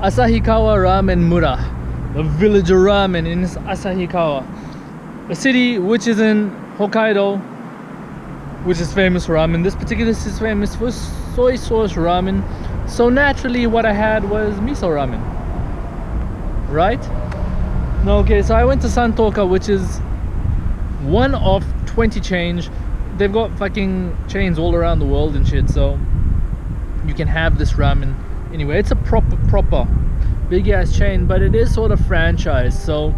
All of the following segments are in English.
Asahikawa Ramen Mura, the village of ramen in Asahikawa, a city which is in Hokkaido, which is famous for ramen. This particular city is famous for soy sauce ramen. So naturally what I had was miso ramen, right? Okay, so I went to Santouka, which is one of 20 chains. They've got fucking chains all around the world and shit, so you can have this ramen anyway. It's a proper big ass chain, but it is sort of franchise, so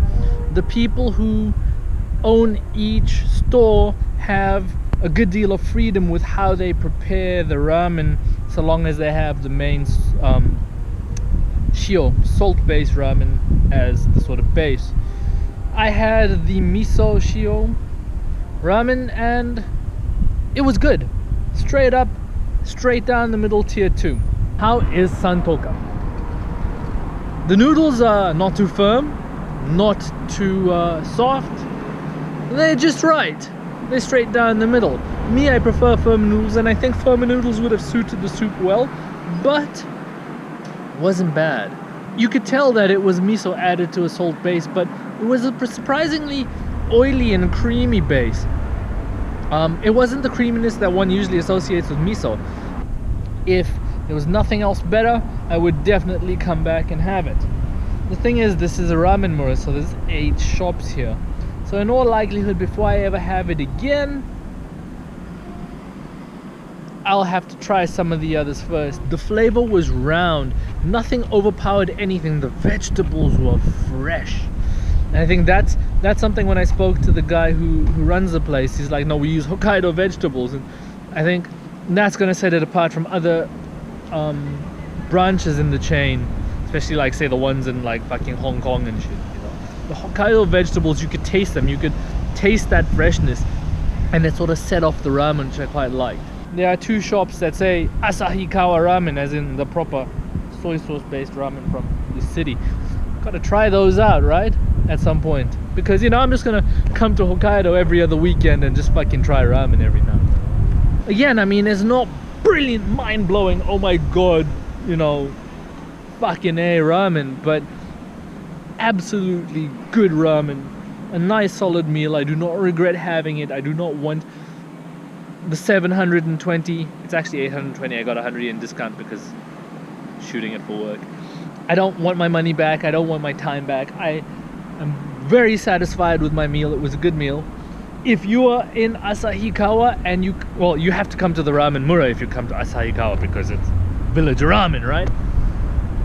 the people who own each store have a good deal of freedom with how they prepare the ramen, so long as they have the main shio, salt-based ramen, as the sort of base. I had the miso shio ramen and it was good. Straight up, straight down the middle, tier 2. How is Santouka? The noodles are not too firm, not too soft. They're just right. They're straight down the middle. Me, I prefer firm noodles, and I think firmer noodles would have suited the soup well, but wasn't bad. You could tell that it was miso added to a salt base, but it was a surprisingly oily and creamy base. It wasn't the creaminess that one usually associates with miso. If there was nothing else better, I would definitely come back and have it. The thing is, this is a ramen mura, so there's 8 shops here. So in all likelihood, before I ever have it again, I'll have to try some of the others first. The flavor was round, nothing overpowered anything. The vegetables were fresh. And I think that's something. When I spoke to the guy who runs the place, he's like, no, we use Hokkaido vegetables. And I think that's gonna set it apart from other branches in the chain, especially like, say, the ones in like fucking Hong Kong and shit, you know. The Hokkaido vegetables, you could taste them, you could taste that freshness, and it sort of set off the ramen, which I quite liked. There are 2 shops that say Asahikawa Ramen, as in the proper soy sauce based ramen from the city. Gotta try those out, right? At some point, because, you know, I'm just gonna come to Hokkaido every other weekend and just fucking try ramen every now and then. Again, I mean, it's not brilliant, mind-blowing, oh my god, you know, fucking A ramen, but absolutely good ramen. A nice solid meal. I do not regret having it. I do not want the 720, it's actually 820. I got 100 in discount because shooting it for work. I don't want my money back. I don't want my time back. I am very satisfied with my meal. It was a good meal. If you are in Asahikawa and you have to come to the ramen mura if you come to Asahikawa, because it's village ramen, right?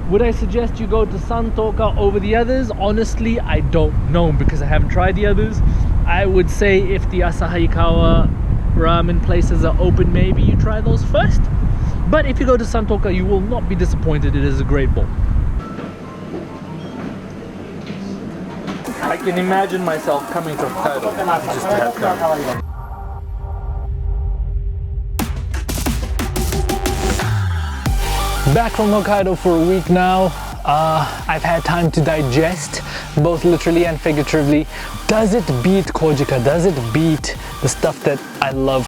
Would I suggest you go to Santouka over the others? Honestly, I don't know, because I haven't tried the others. I would say if the Asahikawa ramen places are open, maybe you try those first. But if you go to Santouka, you will not be disappointed. It is a great bowl. I can imagine myself coming to Hokkaido just to have curry. Back from Hokkaido for a week now. I've had time to digest, both literally and figuratively. Does it beat Kojika? Does it beat the stuff that I love